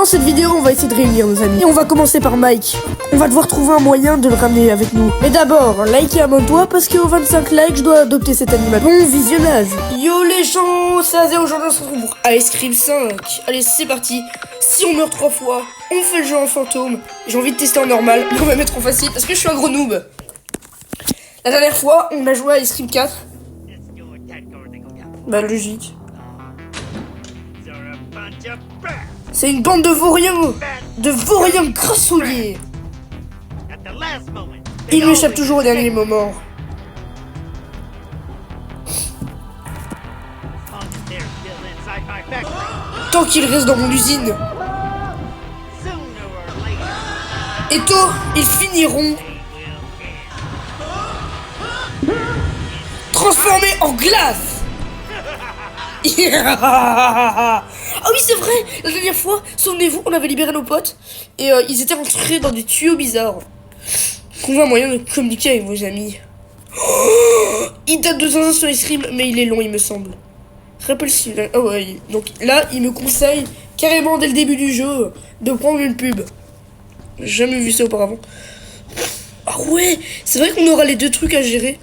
cette vidéo, on va essayer de réunir nos amis. Et on va commencer par Mike. On va devoir trouver un moyen de le ramener avec nous. Mais d'abord, like et abonne-toi parce qu'au 25 likes, je dois adopter cet animal. Bon visionnage. Yo les gens, c'est Azé, aujourd'hui on se retrouve pour Ice Cream 5. Allez, c'est parti. Si on meurt 3 fois, on fait le jeu en fantôme. J'ai envie de tester en normal, mais on va mettre en facile parce que je suis un gros noob. La dernière fois, on a joué à Ice Cream 4. Bah logique. C'est une bande de vauriens grassouillés. Il m'échappe toujours au dernier moment. Tant qu'il reste dans mon usine. Et tôt, ils finiront transformés en glace. Ah oui, c'est vrai. La dernière fois, souvenez-vous, on avait libéré nos potes et ils étaient rentrés dans des tuyaux bizarres. Trouver un moyen de communiquer avec vos amis. Oh, il date de 2 ans sur les streams, mais il est long, il me semble. Rappelle-si. Ah ouais. Donc là, il me conseille carrément dès le début du jeu de prendre une pub. J'ai jamais vu ça auparavant. Ah ouais, c'est vrai qu'on aura les 2 trucs à gérer.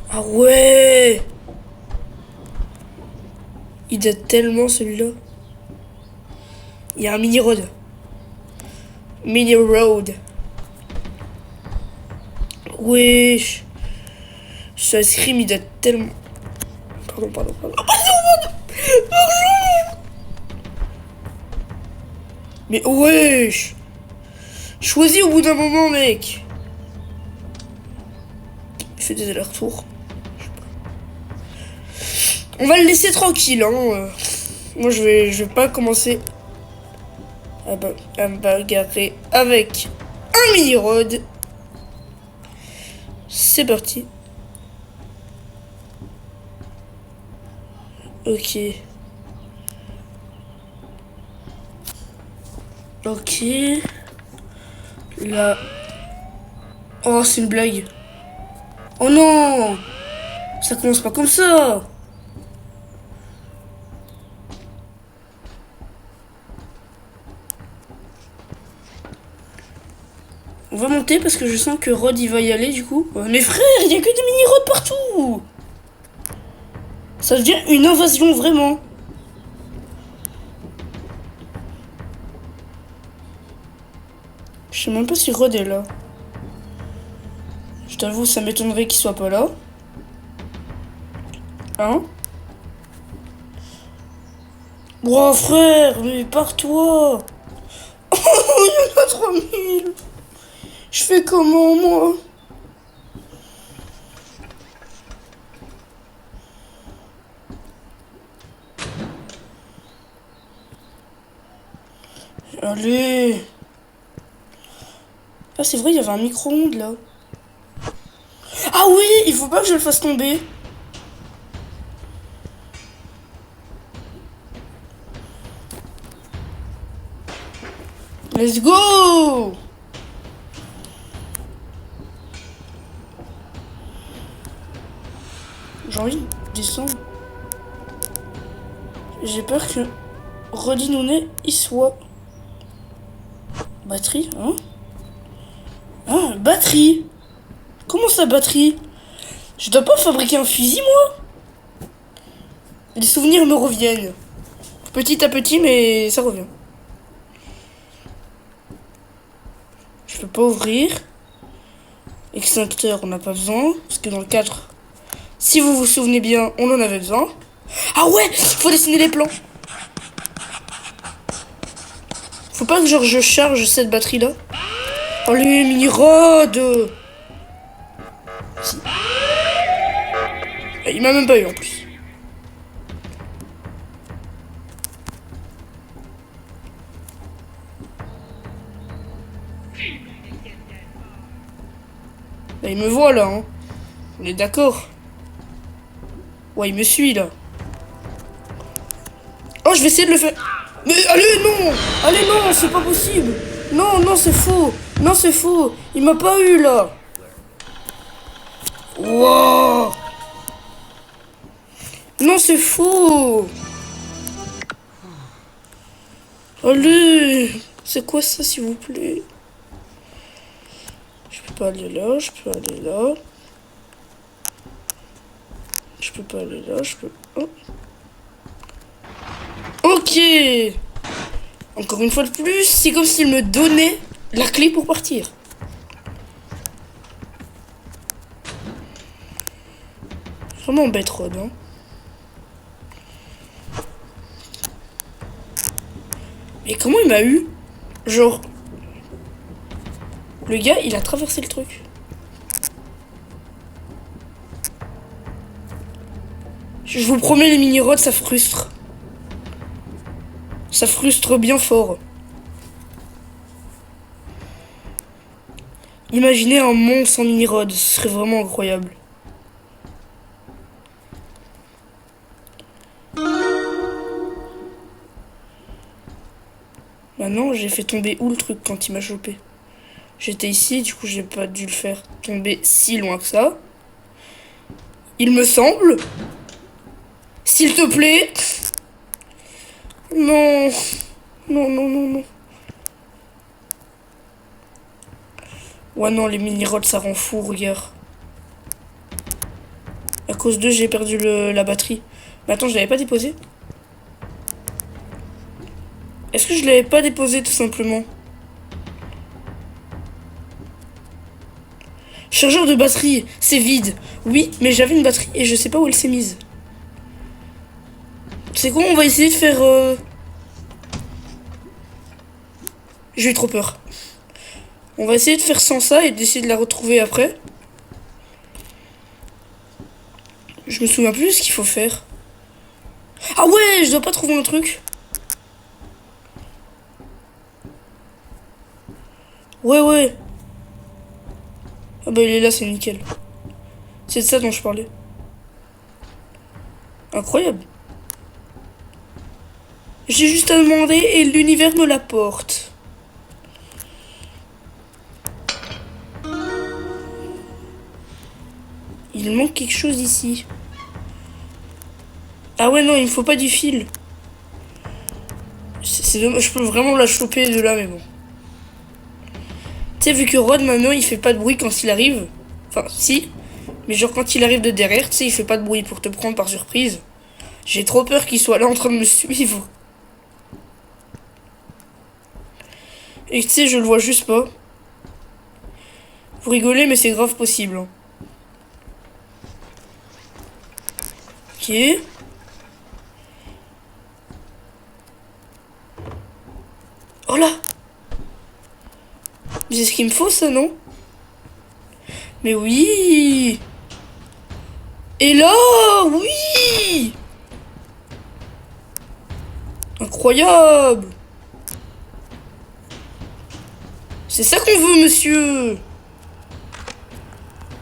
Ah ouais! Il date tellement celui-là. Il y a un mini-road. Mini-road. Wesh. Ce scream il date tellement... Pardon. Pardon. Mais wesh. Choisis au bout d'un moment, mec. Je fais des allers-retours. On va le laisser tranquille, hein. Moi, je vais pas commencer à me bagarrer avec un mini-road. C'est parti. Ok. Ok. Là. Oh, c'est une blague. Oh non! Ça commence pas comme ça! On va monter parce que je sens que Rod il va y aller du coup. Mais frère, il y a que des mini-rods partout! Ça devient une invasion vraiment. Je sais même pas si Rod est là. Je t'avoue, ça m'étonnerait qu'il soit pas là. Hein? Wow, frère, mais pars-toi! Oh, il y en a 3000! Je fais comment, moi? Allez! Ah, c'est vrai, il y avait un micro-ondes, là. Ah oui, il faut pas que je le fasse tomber. Let's go! J'ai envie de descendre. J'ai peur que Rodinounet y soit. Batterie, hein? Ah, batterie! Comment ça, batterie? Je dois pas fabriquer un fusil, moi? Les souvenirs me reviennent. Petit à petit, mais ça revient. Je peux pas ouvrir. Extincteur, on n'a pas besoin. Parce que dans le 4, si vous vous souvenez bien, on en avait besoin. Ah ouais, faut dessiner les plans. Faut pas que genre je charge cette batterie là. Allez, mini-rod. Si. Il m'a même pas eu en plus. Là, il me voit là, hein. On est d'accord. Ouais, il me suit là. Oh, je vais essayer de le faire. Mais allez, non! Allez, non, c'est pas possible! Non, c'est faux! Non, c'est faux! Il m'a pas eu là! Wow! Non, c'est faux. Allez. C'est quoi ça, s'il vous plaît? Je peux pas aller là, je peux aller là. Je peux pas aller là, je peux... Oh. Ok. Encore une fois de plus, c'est comme s'il me donnait la clé pour partir. Vraiment bête, Rod, hein. Mais comment il m'a eu? Genre... Le gars, il a traversé le truc. Je vous promets, les mini-rods, ça frustre. Ça frustre bien fort. Imaginez un monde sans mini-rods, ce serait vraiment incroyable. Maintenant, j'ai fait tomber où le truc quand il m'a chopé? J'étais ici, du coup j'ai pas dû le faire tomber si loin que ça. Il me semble. S'il te plaît. Non. Non, non, non, non. Ouais, non, les mini-rods, ça rend fou, regarde. À cause d'eux, j'ai perdu la batterie. Mais attends, je l'avais pas déposé? Est-ce que je l'avais pas déposé, tout simplement? Chargeur de batterie, c'est vide. Oui, mais j'avais une batterie et je sais pas où elle s'est mise. C'est quoi, on va essayer de faire... J'ai eu trop peur. On va essayer de faire sans ça et d'essayer de la retrouver après. Je me souviens plus de ce qu'il faut faire. Ah ouais, je dois pas trouver un truc. Ouais, ouais. Ah bah il est là, c'est nickel. C'est de ça dont je parlais. Incroyable. J'ai juste à demander et l'univers me l'apporte. Il manque quelque chose ici. Ah ouais, non, il me faut pas du fil. C'est dommage, je peux vraiment la choper de là, mais bon. Tu sais, vu que Rod, maintenant, il fait pas de bruit quand il arrive. Enfin, si. Mais genre, quand il arrive de derrière, tu sais, il fait pas de bruit pour te prendre par surprise. J'ai trop peur qu'il soit là en train de me suivre. Et tu sais, je le vois juste pas. Vous rigolez, mais c'est grave possible. Hein. Ok. Oh là! Mais c'est ce qu'il me faut, ça, non? Mais oui! Et là, oui! Incroyable! C'est ça qu'on veut, monsieur!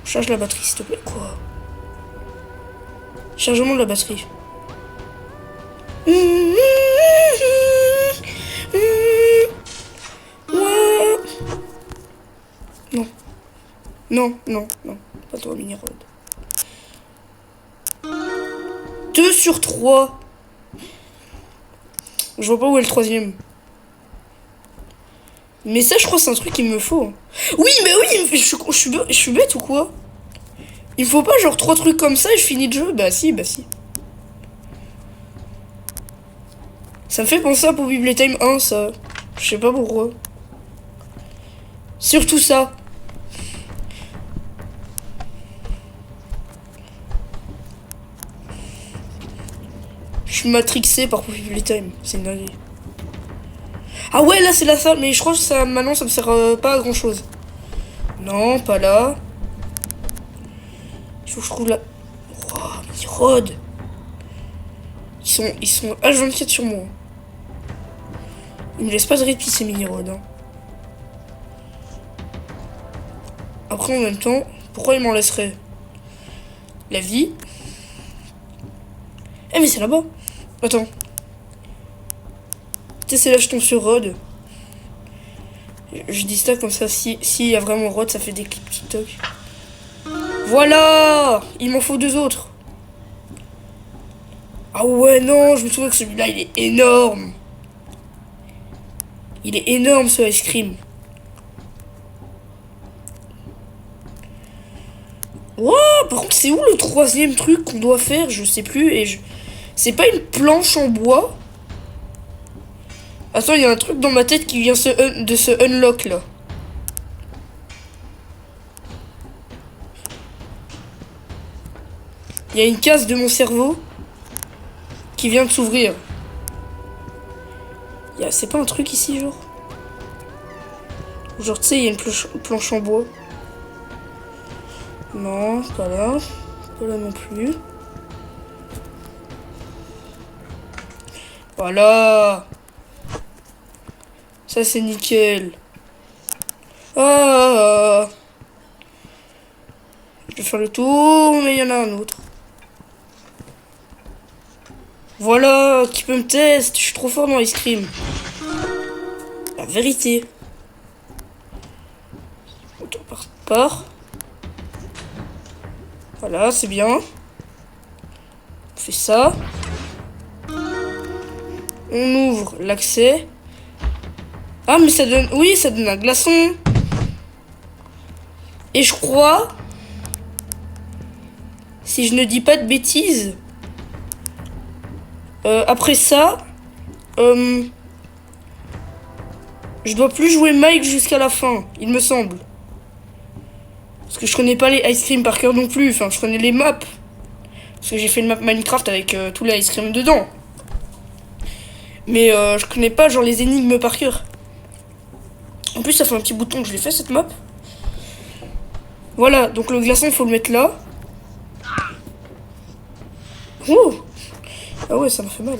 Charge la batterie, s'il te plaît. Quoi? Chargement de la batterie. Ouais. Non. Non, non, non. Pas toi, mini-road. 2 sur 3. Je vois pas où est le troisième. Mais ça, je crois que c'est un truc qu'il me faut. Oui, mais oui, je suis bête ou quoi? Il me faut pas genre 3 trucs comme ça et je finis le jeu? Bah si, bah si. Ça me fait penser à Poppy Playtime 1, ça. Je sais pas pourquoi. Surtout ça. Je suis matrixé par Poppy Playtime. C'est une dinguerie. Ah ouais, là c'est la salle, mais je crois que ça, maintenant ça me sert pas à grand chose. Non, pas là. Il faut que je trouve la... Oh, mini-road. Ils sont H24 sur moi. Ils me laissent pas de répit ces mini-rods. Hein. Après en même temps, pourquoi ils m'en laisseraient? La vie. Eh mais c'est là-bas. Attends. Tu sais, c'est là que je tombe sur Rod. Je dis ça comme ça, s'il y a vraiment Rod, ça fait des clips TikTok. Voilà. Il m'en faut 2 autres. Ah ouais, non, je me souviens que celui-là, il est énorme. Il est énorme, ce ice cream. Wow, par contre, c'est où le troisième truc qu'on doit faire? Je sais plus. C'est pas une planche en bois? Attends, il y a un truc dans ma tête qui vient de se unlock là. Il y a une case de mon cerveau qui vient de s'ouvrir. C'est pas un truc ici, genre? Genre, tu sais, il y a une planche en bois. Non, pas là. Pas là non plus. Voilà. Ça, c'est nickel. Ah. Je vais faire le tour, mais il y en a un autre. Voilà, qui peut me tester? Je suis trop fort dans Ice Cream. La vérité. Ok, part. Voilà, c'est bien. On fait ça. On ouvre l'accès. Ah, mais ça donne... Oui, ça donne un glaçon. Et je crois... Si je ne dis pas de bêtises... après ça... je dois plus jouer Mike jusqu'à la fin, il me semble. Parce que je connais pas les Ice Cream par cœur non plus. Enfin, je connais les maps. Parce que j'ai fait une map Minecraft avec tous les Ice Cream dedans. Mais je connais pas genre les énigmes par cœur. En plus, ça fait un petit bouton que je l'ai fait cette map. Voilà, donc le glaçon, faut le mettre là. Ouh. Ah ouais, ça me fait mal.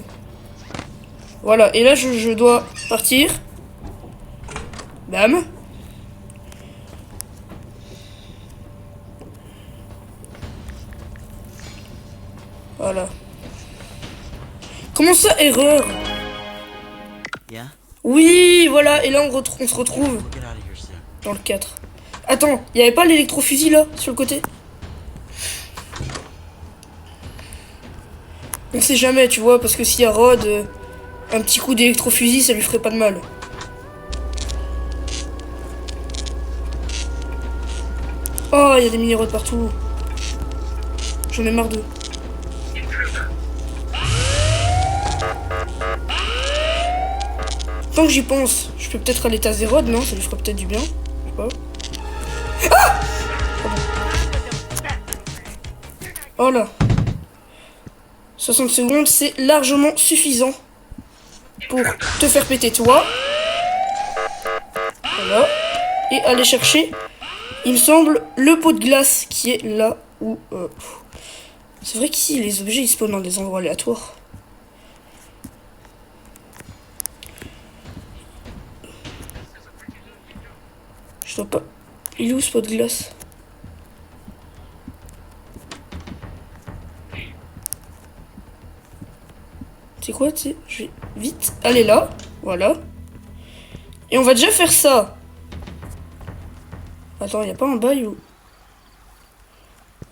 Voilà, et là, je dois partir. Bam. Voilà. Comment ça, erreur? Yeah? Oui, voilà, et là, on se retrouve We'll get out of here soon. dans le 4. Attends, il y avait pas l'électrofusil là, sur le côté? On sait jamais, tu vois, parce que s'il y a Rod, un petit coup d'électrofusil, ça lui ferait pas de mal. Oh, il y a des mini-rods partout. J'en ai marre d'eux. Tant que j'y pense, je peux peut-être aller taser Rod, non? Ça lui ferait peut-être du bien. Je sais pas. Ah! Oh là. 60 secondes, c'est largement suffisant pour te faire péter toi. Voilà. Et aller chercher, il me semble, le pot de glace qui est là où... C'est vrai qu'ici, les objets, ils spawnent dans des endroits aléatoires. Je dois pas... Il est où ce pot de glace? C'est quoi, tu sais? Je vais vite aller là. Voilà. Et on va déjà faire ça. Attends, y a pas un bail où...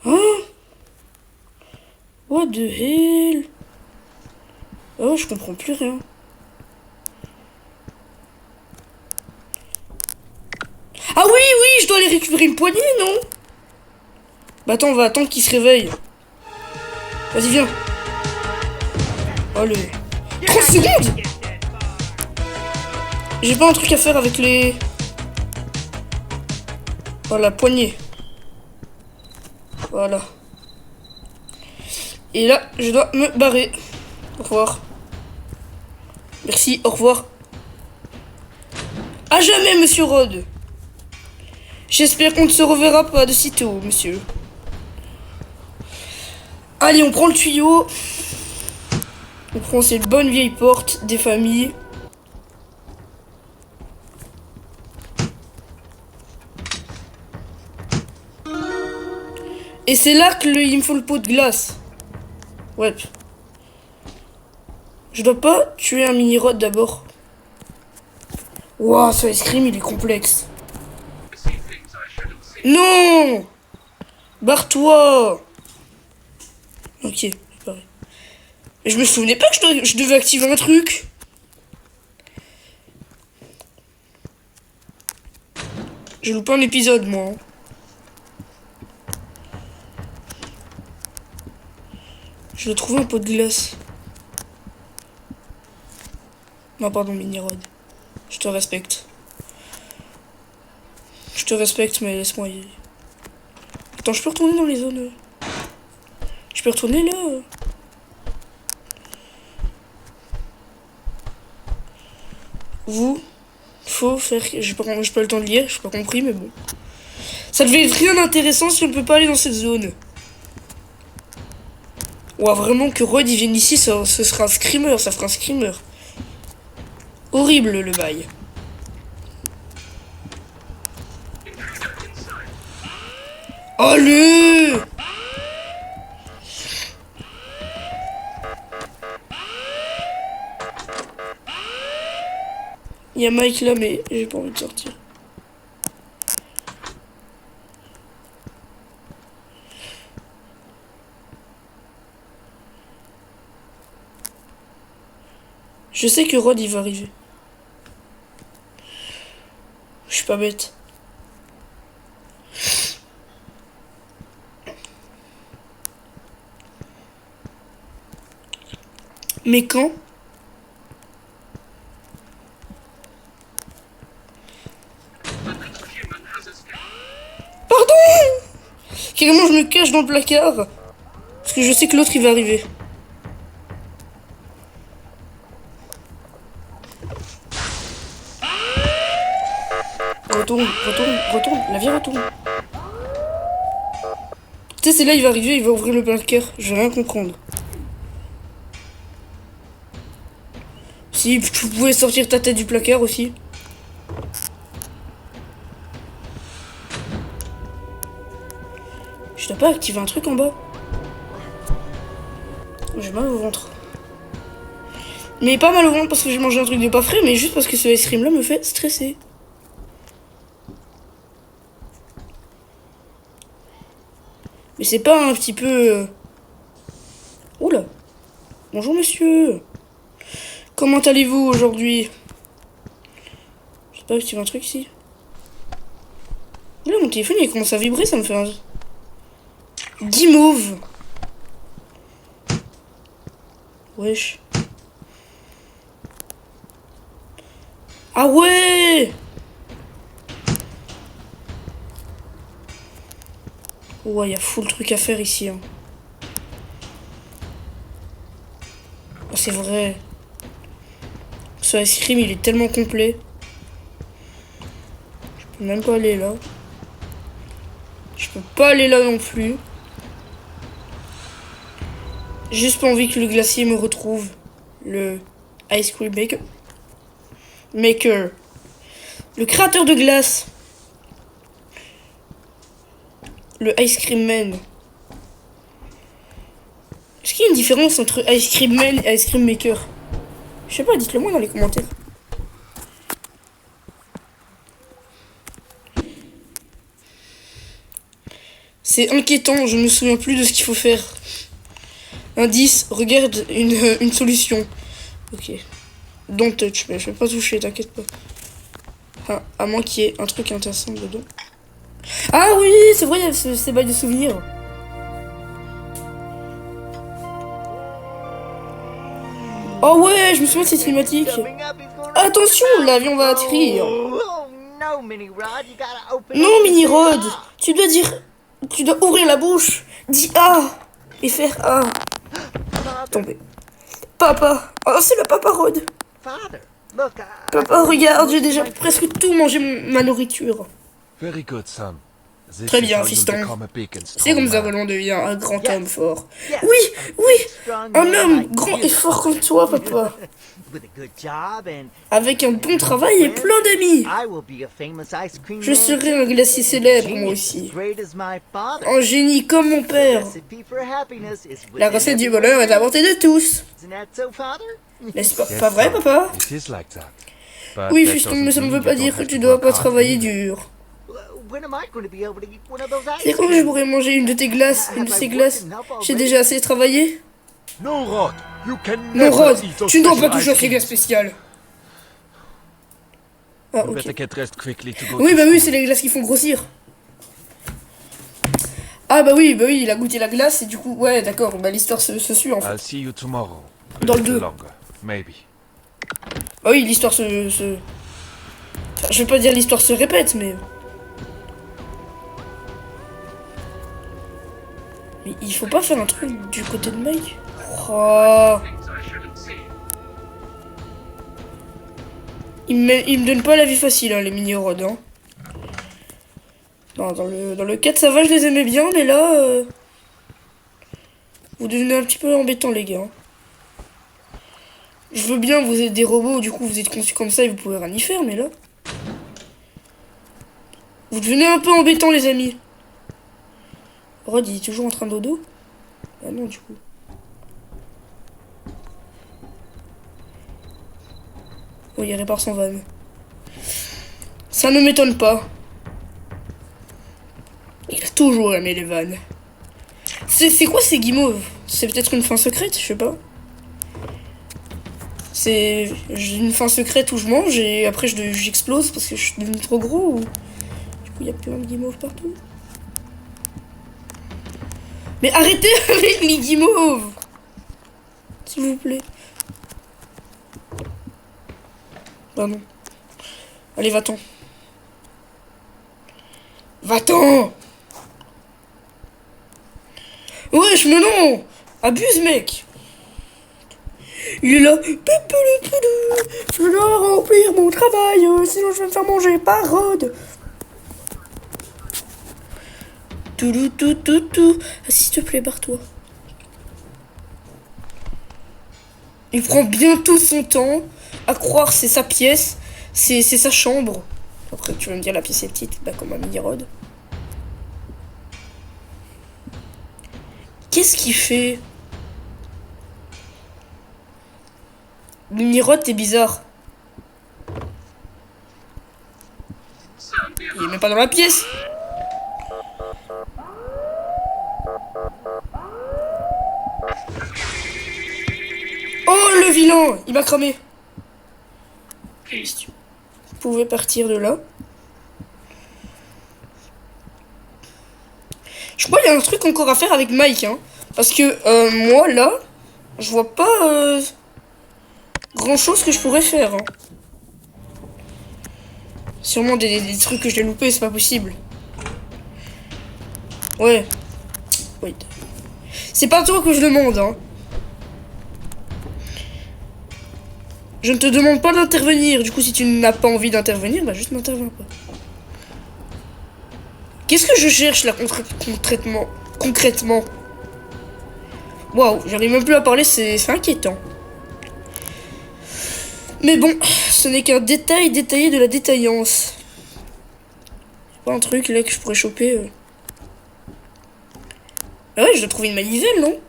Hein? What the hell? Oh, je comprends plus rien. Ah oui, oui, je dois aller récupérer une poignée, non? Bah attends, on va attendre qu'il se réveille. Vas-y, viens. Allez. 30 secondes. J'ai pas un truc à faire avec les... Voilà, poignée. Voilà. Et là, je dois me barrer. Au revoir. Merci, au revoir. À jamais, monsieur Rod. J'espère qu'on ne se reverra pas de sitôt, monsieur. Allez, on prend le tuyau. On prend cette bonne vieille porte des familles. Et c'est là que il me faut le pot de glace. Ouais. Je dois pas tuer un mini-rod d'abord. Waouh, ce ice cream, il est complexe. Non! Barre-toi! Ok, pareil. Mais je me souvenais pas que je devais activer un truc. J'ai loupé un épisode, moi. Je dois trouver un pot de glace. Non, pardon, Mini-Rod. Je te respecte. Je te respecte, mais laisse-moi y aller. Attends, je peux retourner dans les zones. Je peux retourner là. Vous, faut faire... J'ai pas le temps de lire, j'ai pas compris, mais bon. Ça devait être rien d'intéressant si on ne peut pas aller dans cette zone. Ouah, vraiment que Rod il vienne ici, ce sera un screamer, ça fera un screamer. Horrible le bail. Allez! Il y a Mike là, mais j'ai pas envie de sortir. Je sais que Rod il va arriver. Je suis pas bête. Mais quand? Pardon! Carrément je me cache dans le placard. Parce que je sais que l'autre il va arriver. Retourne. La vie retourne. Tu sais, c'est là, il va arriver, il va ouvrir le placard. Je vais rien comprendre. Si tu pouvais sortir ta tête du placard aussi. Je t'ai pas activé un truc en bas. J'ai mal au ventre. Mais pas mal au ventre parce que j'ai mangé un truc de pas frais, mais juste parce que ce ice cream là me fait stresser. Mais c'est pas un petit peu... Oula. Bonjour monsieur. Comment allez-vous aujourd'hui? Je sais pas, activer un truc ici. Oula, mon téléphone il commence à vibrer, ça me fait un... Guimauve. Wesh. Ah ouais! Ouais, il y a full truc à faire ici. Hein. Oh, c'est vrai. Ce ice cream, il est tellement complet. Je peux même pas aller là. Je peux pas aller là non plus. Juste pas envie que le glacier me retrouve. Le ice cream maker. Le créateur de glace. Le ice cream man. Est-ce qu'il y a une différence entre ice cream man et ice cream maker? Je sais pas, dites-le moi dans les commentaires. C'est inquiétant, je me souviens plus de ce qu'il faut faire. Indice, regarde une solution. Ok. Don't touch, mais je vais pas toucher, t'inquiète pas. Ah, à moins qu'il y ait un truc intéressant dedans. Ah oui, c'est vrai, il y a ces bails de souvenirs. Oh ouais, je me souviens de cette cinématique. Attention, l'avion va atterrir. Non, Mini-Rod, tu dois dire... Tu dois ouvrir la bouche. Dis A. Et faire A. Tomber. Papa. Oh, c'est le papa Rod. Papa, regarde, j'ai déjà presque tout mangé ma nourriture. Très bien, fiston. C'est comme ça que l'on devient un grand homme fort. Oui, un homme grand et fort comme toi, papa. Avec un bon travail et plein d'amis. Je serai un glacier célèbre, moi aussi. Un génie comme mon père. La recette du bonheur est à la portée de tous. N'est-ce pas vrai, papa? Oui, fiston, mais ça ne veut pas dire que tu dois pas travailler dur. C'est quand je pourrais manger une de tes glaces, une de ces glaces? J'ai déjà assez travaillé. No, Rod. You can Non, never Rod, eat those tu ne dois pas special toucher à ice ces gars creams. spéciales. Ah, You ok. better get dressed quickly to go Oui, to bah oui, school. c'est les glaces qui font grossir. Ah, bah oui, il a goûté la glace et du coup, ouais, d'accord, bah l'histoire se suit en fait. I'll see you tomorrow. A Dans le little 2. longer, maybe. Bah oui, l'histoire se... Enfin, je vais pas dire l'histoire se répète, mais... Mais il faut pas faire un truc du côté de Mike. Oh. Il me donne pas la vie facile, hein, les mini-rods. Hein. Non, dans le 4, ça va, je les aimais bien, mais là... vous devenez un petit peu embêtant, les gars. Je veux bien, vous êtes des robots, du coup, vous êtes conçus comme ça et vous pouvez rien y faire, mais là... vous devenez un peu embêtant, les amis. Rod, il est toujours en train de dodo? Ah non, du coup. Oh, il répare son van. Ça ne m'étonne pas. Il a toujours aimé les vannes. C'est quoi ces guimauves? C'est peut-être une fin secrète, je sais pas. C'est une fin secrète où je mange et après j'explose parce que je suis devenu trop gros ou... Du coup, il y a plein de guimauves partout. Mais arrêtez avec les guimauves! S'il vous plaît. Bah non. Allez, va-t'en. Va-t'en! Wesh, mais non! Abuse, mec! Il est là. Je dois remplir mon travail, sinon je vais me faire manger par Rod. Tout. Ah, s'il te plaît, barre-toi. Il prend bien tout son temps à croire c'est sa pièce, c'est sa chambre. Après, tu vas me dire la pièce est petite, bah comme un mini-Rod. Qu'est-ce qu'il fait? Mini-Rod, t'es bizarre. Il est même pas dans la pièce. Oh, le vilain! Il m'a cramé. Vous pouvez partir de là. Je crois qu'il y a un truc encore à faire avec Mike, hein. Parce que moi, là, je vois pas grand chose que je pourrais faire. Hein. Sûrement des trucs que j'ai loupés, c'est pas possible. Ouais. Wait. C'est pas toi que je demande, hein. Je ne te demande pas d'intervenir. Du coup, si tu n'as pas envie d'intervenir, bah juste n'interviens pas. Qu'est-ce que je cherche là concrètement? Waouh, j'arrive même plus à parler, c'est inquiétant. Mais bon, ce n'est qu'un détail détaillé de la détaillance. Pas un truc là que je pourrais choper. Ah ouais, je dois trouver une manivelle, non?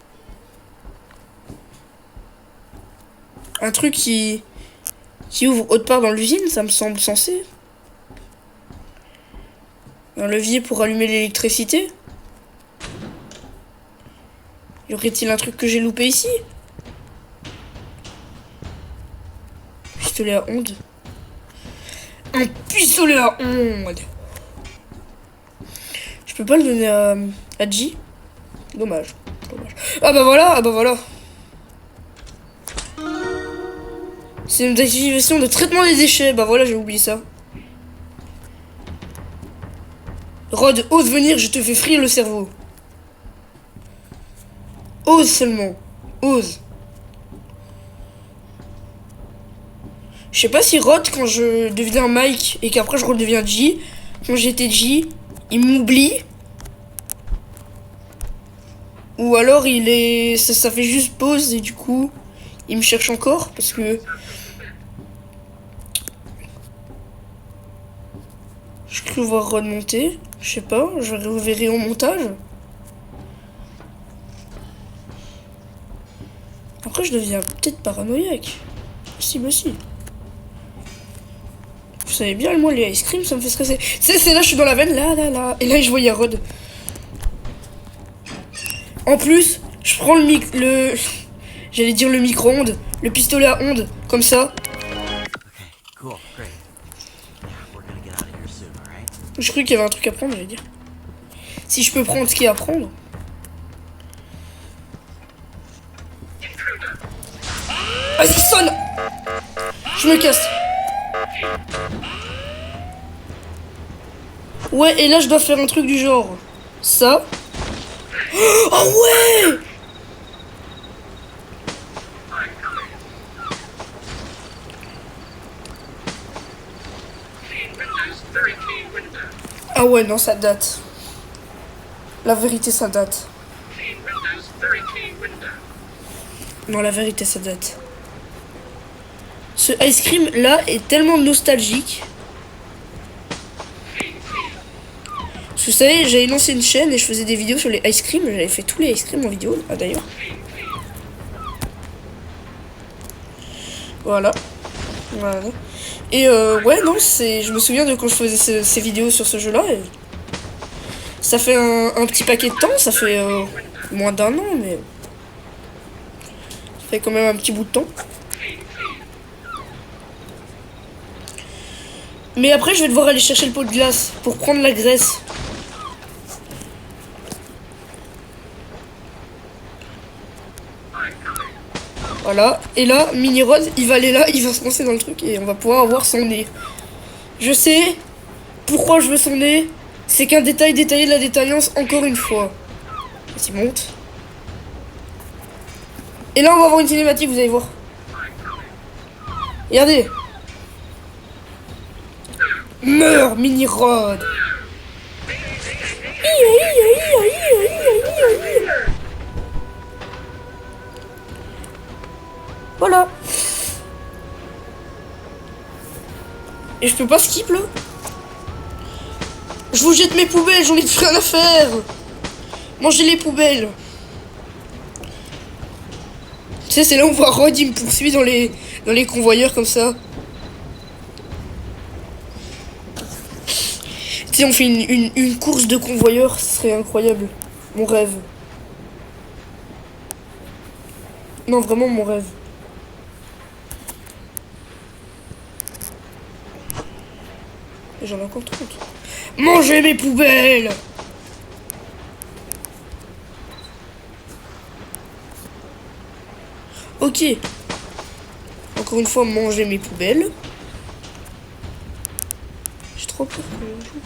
Un truc qui ouvre autre part dans l'usine, ça me semble censé. Un levier pour allumer l'électricité. Y aurait-il un truc que j'ai loupé ici? Pistolet à ondes. Un pistolet à ondes. Je peux pas le donner à G. Dommage. Ah bah voilà. C'est une activation de traitement des déchets. Bah voilà, j'ai oublié ça. Rod, ose venir, je te fais frire le cerveau. Ose seulement. Ose. Je sais pas si Rod, quand je deviens Mike et qu'après je redeviens G, quand j'étais G, il m'oublie. Ou alors il est... Ça fait juste pause et du coup, il me cherche encore parce que... Je cru voir Rod monter. Je sais pas, je reverrai au montage. Après, je deviens peut-être paranoïaque. Possible aussi. Vous savez bien, moi, les ice cream, ça me fait stresser. C'est là, je suis dans la veine, là. Et là, je voyais Rod. En plus, je prends J'allais dire le micro-ondes, le pistolet à ondes, comme ça. Okay, cool, great. Now we're gonna get out of here soon, alright? Je croyais qu'il y avait un truc à prendre, j'allais dire. Si je peux prendre ce qu'il y a à prendre. Vas-y, sonne! Je me casse. Ouais, et là, je dois faire un truc du genre. Ça. Oh ouais! Ah ouais, non, ça date. La vérité, ça date. Non, la vérité, ça date. Ce ice cream là est tellement nostalgique. Parce que vous savez, j'avais lancé une chaîne et je faisais des vidéos sur les ice cream. J'avais fait tous les ice cream en vidéo, d'ailleurs. Voilà. Voilà. Et ouais, non, je me souviens de quand je faisais ces vidéos sur ce jeu-là. Ça fait un petit paquet de temps, ça fait moins d'un an, mais ça fait quand même un petit bout de temps. Mais après, je vais devoir aller chercher le pot de glace pour prendre la graisse. Voilà, et là, Mini Rod, il va aller là, il va se lancer dans le truc et on va pouvoir avoir son nez. Je sais pourquoi je veux son nez. C'est qu'un détail détaillé de la détaillance, encore une fois. Vas-y, monte. Et là, on va avoir une cinématique, vous allez voir. Regardez. Meurs, Mini Rod. Voilà. Et je peux pas skip là. Je vous jette mes poubelles, j'en ai plus rien à faire. Mangez les poubelles. Tu sais, c'est là où on voit Rod, il me poursuit dans les convoyeurs comme ça. Tu sais, on fait une course de convoyeurs, ce serait incroyable. Mon rêve. Non, vraiment mon rêve. J'en ai encore 30. Mangez mes poubelles! Ok. Encore une fois, manger mes poubelles. J'ai trop peur que je joue.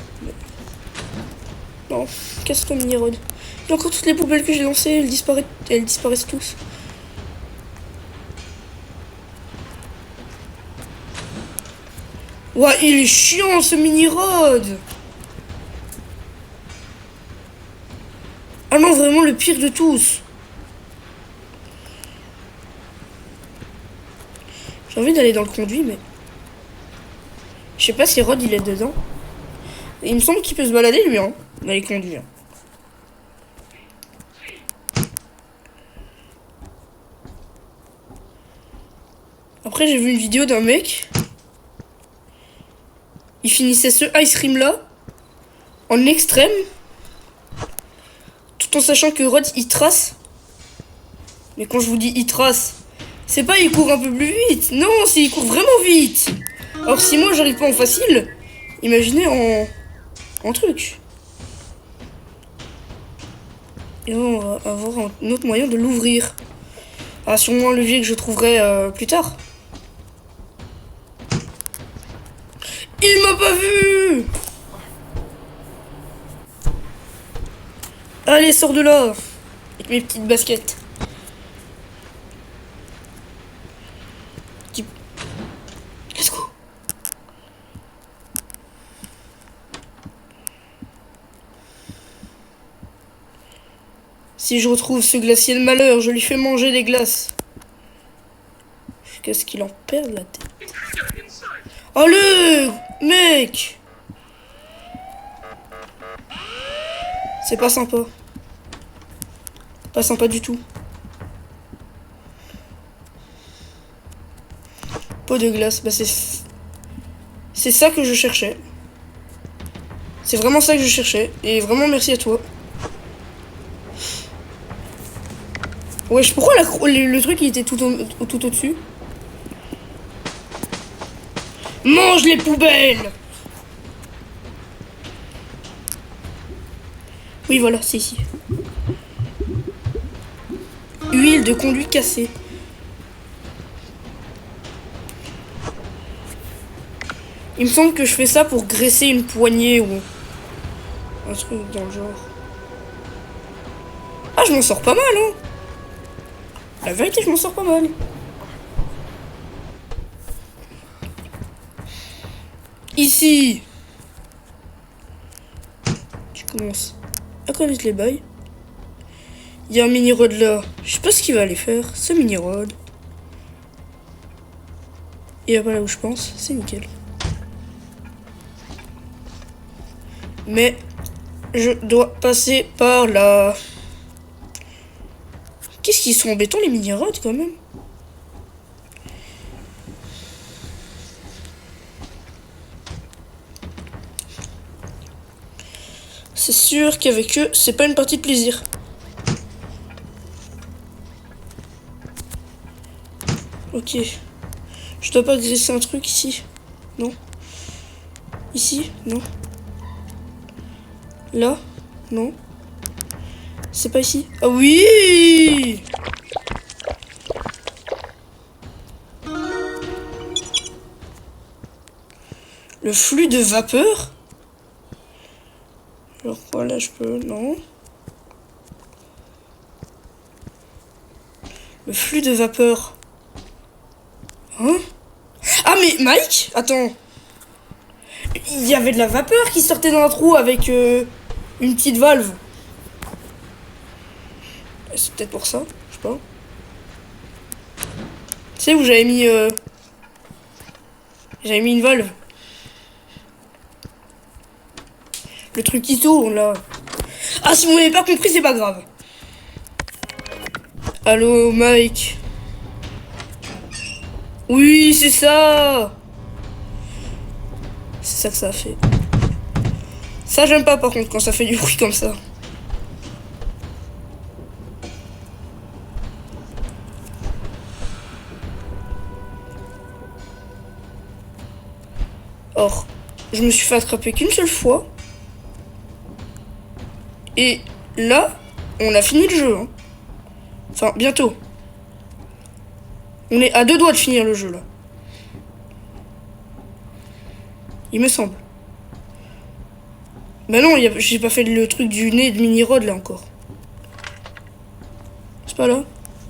Non, casse-toi, Mini Rod. Il y a encore toutes les poubelles que j'ai lancées, elles disparaissent tous. Ouah, il est chiant ce Mini Rod. Ah non, vraiment le pire de tous. J'ai envie d'aller dans le conduit, mais je sais pas si Rod il est dedans. Et il me semble qu'il peut se balader lui, hein, dans les conduits. Hein. Après, j'ai vu une vidéo d'un mec. Il finissait ce ice cream là en extrême, tout en sachant que Rod il trace. Mais quand je vous dis il trace, c'est pas il court un peu plus vite. Non, c'est il court vraiment vite. Alors si moi j'arrive pas en facile, imaginez en truc. Et là, on va avoir un autre moyen de l'ouvrir. Ah, sûrement un levier que je trouverai plus tard. Il m'a pas vu. Allez, sors de là avec mes petites baskets. Let's go. Si je retrouve ce glacier de malheur, je lui fais manger des glaces. Qu'est-ce qu'il en perd la tête. Allez, mec. C'est pas sympa. Pas sympa du tout. Pot de glace, bah c'est ça que je cherchais. C'est vraiment ça que je cherchais. Et vraiment merci à toi. Wesh, pourquoi le truc il était tout au-dessus? Mange les poubelles! Oui, voilà, c'est ici. Huile de conduite cassée. Il me semble que je fais ça pour graisser une poignée ou un truc dans le genre. Ah, je m'en sors pas mal, hein. La vérité, je m'en sors pas mal. Ici. Tu commences à connaître les bails. Il y a un mini-rod là. Je sais pas ce qu'il va aller faire, ce mini-rod. Il va pas là où je pense, c'est nickel. Mais je dois passer par là. Qu'est-ce qu'ils sont embêtants les mini-rods quand même. C'est sûr qu'avec eux, c'est pas une partie de plaisir. Ok. Je dois pas graisser un truc ici. Non. Ici. Non. Là. Non. C'est pas ici. Ah oui! Le flux de vapeur? Alors quoi là je peux... Non. Le flux de vapeur. Hein? Ah mais Mike? Attends. Il y avait de la vapeur qui sortait d'un trou avec une petite valve. C'est peut-être pour ça, je sais pas. Tu sais où j'avais mis... J'avais mis une valve. Le truc qui tourne là. Ah si vous n'avez pas compris, c'est pas grave. Allô Mike? Oui, c'est ça. C'est ça que ça a fait. Ça j'aime pas par contre quand ça fait du bruit comme ça. Or, je me suis fait attraper qu'une seule fois. Et là, on a fini le jeu. Hein. Enfin, bientôt. On est à 2 doigts de finir le jeu là. Il me semble. Bah non, j'ai pas fait le truc du nez de mini-rod là encore. C'est pas là?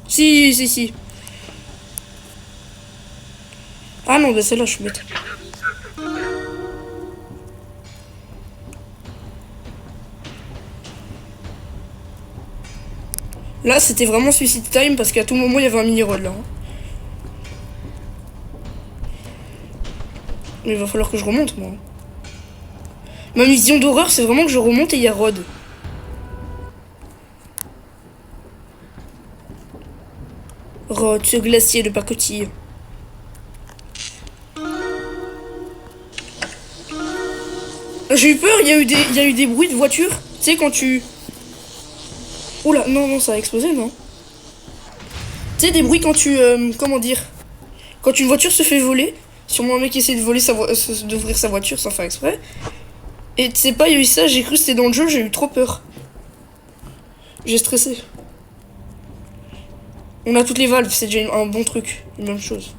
Si, si, si. Ah non, bah celle-là, je suis bête. Là, c'était vraiment suicide time parce qu'à tout moment, il y avait un mini-rod là. Hein. Mais il va falloir que je remonte, moi. Ma vision d'horreur, c'est vraiment que je remonte et il y a Rod. Rod, ce glacier de pacotille. J'ai eu peur, il y a eu des bruits de voiture. Tu sais, quand tu... Oula, non, non, ça a explosé, non? Tu sais, des bruits quand tu... comment dire? Quand une voiture se fait voler. Sûrement un mec qui essaie de voler d'ouvrir sa voiture sans faire exprès. Et tu sais pas, il y a eu ça, j'ai cru que c'était dans le jeu, j'ai eu trop peur. J'ai stressé. On a toutes les valves, c'est déjà un bon truc. Une bonne chose.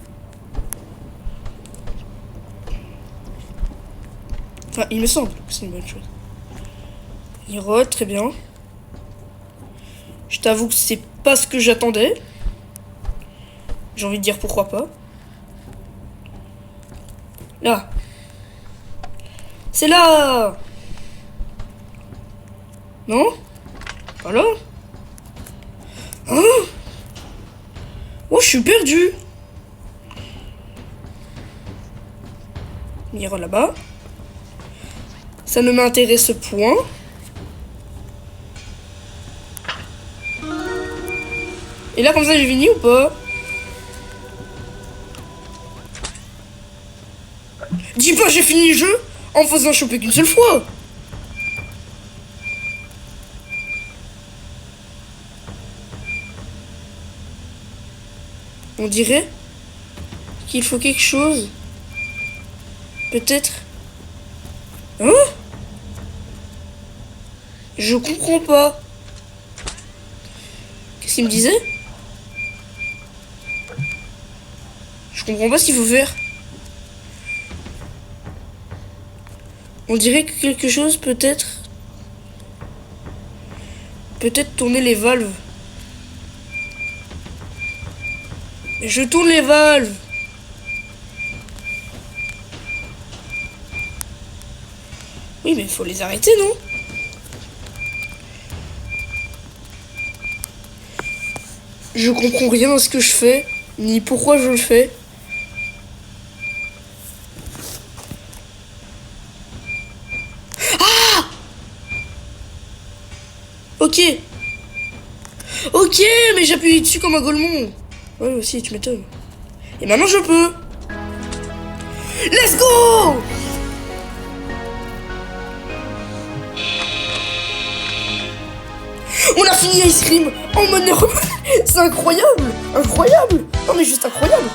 Enfin, il me semble que c'est une bonne chose. Il rôde, très bien. Je t'avoue que c'est pas ce que j'attendais. J'ai envie de dire pourquoi pas. Là. C'est là. Non? Pas là? Hein? Oh, je suis perdu. Il ira là-bas. Ça ne m'intéresse point. Et là, comme ça, j'ai fini ou pas? Dis pas, j'ai fini le jeu en faisant choper qu'une seule fois. On dirait qu'il faut quelque chose. Peut-être. Hein? Je comprends pas. Qu'est-ce qu'il me disait? Je comprends pas ce qu'il faut faire. On dirait que quelque chose peut-être... Peut-être tourner les valves. Je tourne les valves. Oui, mais il faut les arrêter, non? Je comprends rien à ce que je fais, ni pourquoi je le fais. Ah! Ok. Ok, mais j'appuie dessus comme un golemon. Ouais, aussi, tu m'étonnes. Et maintenant, je peux. Let's go! On a fini Ice Cream en mode normal. C'est incroyable. Incroyable. Non, mais juste incroyable.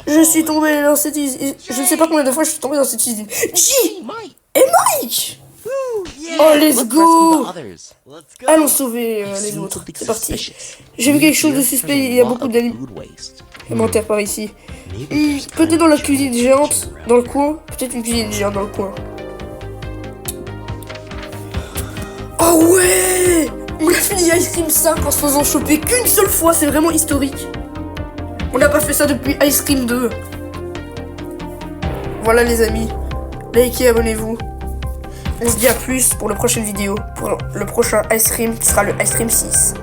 Je suis tombé dans cette usine. Je ne sais pas combien de fois je suis tombé dans cette usine. G et Mike. Oh, let's go. Allons sauver les autres. C'est parti. J'ai vu quelque chose de suspect. Il y a beaucoup d'alimentaire par ici. Peut-être dans la cuisine géante dans le coin. Peut-être une cuisine géante dans le coin. Oh ouais! On a fini Ice Cream 5 en se faisant choper qu'une seule fois. C'est vraiment historique. On n'a pas fait ça depuis Ice Cream 2. Voilà les amis. Likez, abonnez-vous. On se dit à plus pour la prochaine vidéo. Pour le prochain Ice Cream qui sera le Ice Cream 6.